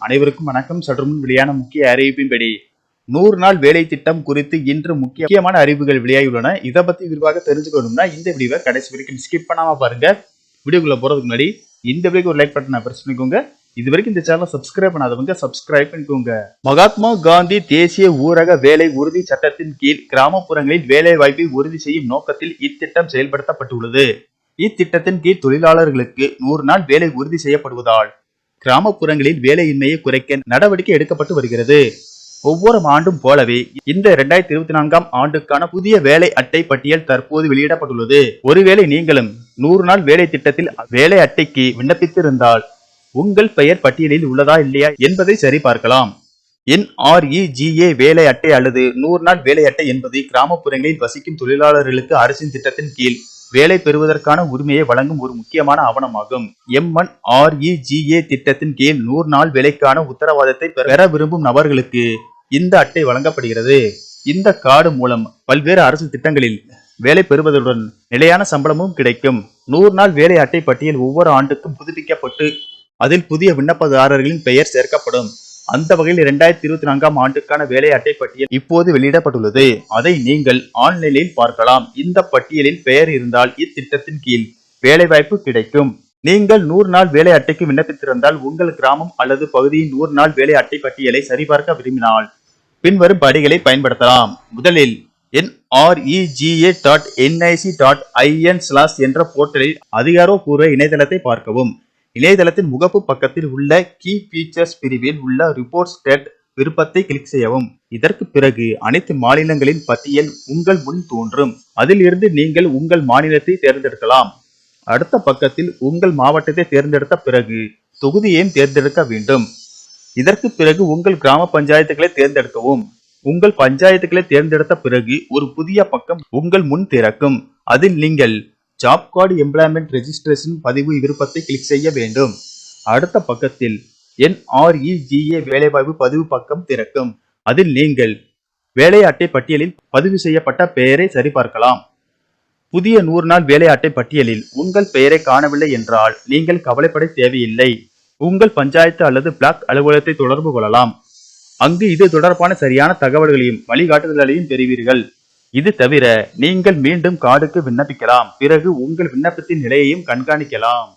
அனைவருக்கும் வணக்கம். சற்று முன் வெளியான முக்கிய அறிவிப்பின்படி 100 நாள் வேலை திட்டம் குறித்து இன்று முக்கியமான அறிவிப்புகள் வெளியாகியுள்ளன. இதை பத்தி விரிவாக தெரிஞ்சுக்கணும்னா இந்த வீடியோவை கடைசி வரைக்கும் ஸ்கிப் பண்ணாம பாருங்க. வீடியோக்குள்ள போறதுக்கு முன்னாடி இந்த வீடியோக்கு ஒரு லைக் பட்டனை பிரஸ் பண்ணிக்கோங்க. இது வரைக்கும் இந்த சேனலை சப்ஸ்கிரைப் பண்ணாதவங்க சப்ஸ்கிரைப் பண்ணிக்கோங்க. மகாத்மா காந்தி தேசிய ஊரக வேலை உறுதி சட்டத்தின் கீழ் கிராமப்புறங்களில் வேலை வாய்ப்பை உறுதி செய்யும் நோக்கத்தில் இத்திட்டம் செயல்படுத்தப்பட்டுள்ளது. இத்திட்டத்தின் கீழ் தொழிலாளர்களுக்கு 100 நாள் வேலை உறுதி செய்யப்படுவதால் கிராமப்புறங்களில் வேலையின்மையை குறைக்க நடவடிக்கை எடுக்கப்பட்டு வருகிறது. ஒவ்வொரு ஆண்டும் போலவே இந்த 2024ஆம் ஆண்டுக்கான புதிய வேலை அட்டை பட்டியல் தற்போது வெளியிடப்பட்டுள்ளது. ஒருவேளை நீங்களும் 100 நாள் வேலை திட்டத்தில் வேலை அட்டைக்கு விண்ணப்பித்திருந்தால் உங்கள் பெயர் பட்டியலில் உள்ளதா இல்லையா என்பதை சரிபார்க்கலாம். NREGA வேலை அட்டை அல்லது 100 நாள் வேலை அட்டை என்பது கிராமப்புறங்களில் வசிக்கும் தொழிலாளர்களுக்கு அரசின் திட்டத்தின் கீழ் வேலை பெறுவதற்கான உரிமையை வழங்கும் ஒரு முக்கியமான ஆவணமாகும். MNREGA திட்டத்தின் கீழ் 100 நாள் வேலைக்கான உத்தரவாதத்தை பெற விரும்பும் நபர்களுக்கு இந்த அட்டை வழங்கப்படுகிறது. இந்த கார்டு மூலம் பல்வேறு அரசு திட்டங்களில் வேலை பெறுவதுடன் நிலையான சம்பளமும் கிடைக்கும். 100 நாள் வேலை அட்டை பட்டியல் ஒவ்வொரு ஆண்டுக்கும் புதுப்பிக்கப்பட்டு அதில் புதிய விண்ணப்பதாரர்களின் பெயர் சேர்க்கப்படும். அந்த வகையில் 2024ஆம் ஆண்டுக்கான வேலை அட்டை பட்டியல் இப்போது வெளியிடப்பட்டுள்ளது. அதை நீங்கள் ஆன்லைனில் பார்க்கலாம். இந்த பட்டியலில் பெயர் இருந்தால் இத்திட்டத்தின் கீழ் வேலை வாய்ப்பு கிடைக்கும். நீங்கள் 100 நாள் வேலை அட்டைக்கு விண்ணப்பித்திருந்தால் உங்கள் கிராமம் அல்லது பகுதியின் 100 நாள் வேலை அட்டை பட்டியலை சரிபார்க்க விரும்பினால் பின்வரும் படிகளை பயன்படுத்தலாம். முதலில் nrega.nic.in/ என்ற போர்ட்டலில் அதிகாரப்பூர்வ இணையதளத்தை பார்க்கவும். இணையதளத்தின் முகப்பு பக்கத்தில் உள்ள கீ ஃபீச்சர்ஸ் பிரிவில் உள்ள ரிப்போர்ட் ஸ்டேட் விருப்பத்தை கிளிக் செய்யவும். இதற்கு பிறகு அனைத்து மாநிலங்களின் பட்டியல் உங்கள் முன் தோன்றும். அதில் இருந்து நீங்கள் உங்கள் மாநிலத்தை தேர்ந்தெடுக்கலாம். அடுத்த பக்கத்தில் உங்கள் மாவட்டத்தை தேர்ந்தெடுத்த பிறகு தொகுதியையும் தேர்ந்தெடுக்க வேண்டும். இதற்கு பிறகு உங்கள் கிராம பஞ்சாயத்துகளை தேர்ந்தெடுக்கவும். உங்கள் பஞ்சாயத்துகளை தேர்ந்தெடுத்த பிறகு ஒரு புதிய பக்கம் உங்கள் முன் திறக்கும். அதில் நீங்கள் ஜாப் கார்டு எம்ப்ளாய்மெண்ட் ரெஜிஸ்ட்ரேஷன் பதிவு விருப்பத்தை கிளிக் செய்ய வேண்டும். அடுத்த பக்கத்தில் NREGA வேலைவாய்ப்பு பதிவு பக்கம் திறக்கும். அதில் நீங்கள் வேலை அட்டை பட்டியலில் பதிவு செய்யப்பட்ட பெயரை சரிபார்க்கலாம். புதிய 100 நாள் வேலை அட்டை பட்டியலில் உங்கள் பெயரை காணவில்லை என்றால் நீங்கள் கவலைப்பட தேவையில்லை. உங்கள் பஞ்சாயத்து அல்லது பிளாக் அலுவலகத்தை தொடர்பு கொள்ளலாம். அங்கு இது தொடர்பான சரியான தகவல்களையும் வழிகாட்டுதல்களையும் பெறுவீர்கள். இது தவிர நீங்கள் மீண்டும் கார்டுக்கு விண்ணப்பிக்கலாம். பிறகு உங்கள் விண்ணப்பத்தின் நிலையையும் கண்காணிக்கலாம்.